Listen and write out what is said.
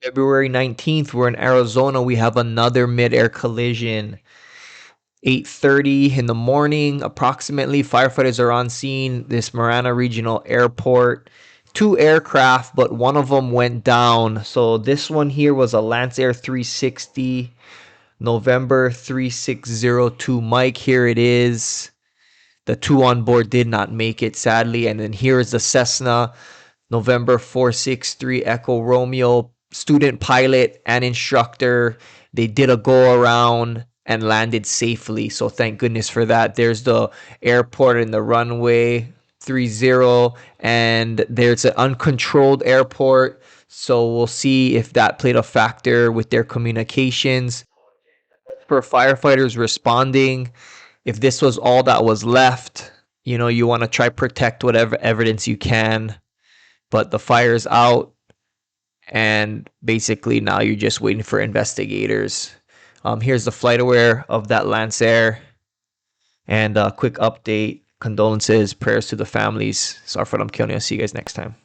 February 19th, we're in Arizona. We have another mid-air collision. 8:30 in the morning, approximately, firefighters are on scene. This Marana Regional Airport. Two aircraft, but one of them went down. So this one here was a Lancair 360, November 3602 Mike. Here it is. The two on board did not make it, sadly. And then here is the Cessna, November 463 Echo Romeo, student pilot and instructor. They did a go around and landed safely. So thank goodness for that. There's the airport and the runway 30, and there's an uncontrolled airport. So we'll see if that played a factor with their communications. For firefighters responding, if this was all that was left, you want to try protect whatever evidence you can, but the fire's out, and basically now you're just waiting for investigators. Here's the flight aware of that Lancair, and a quick update. Condolences, prayers to the families. Sorry for them killing you. I'll see you guys next time.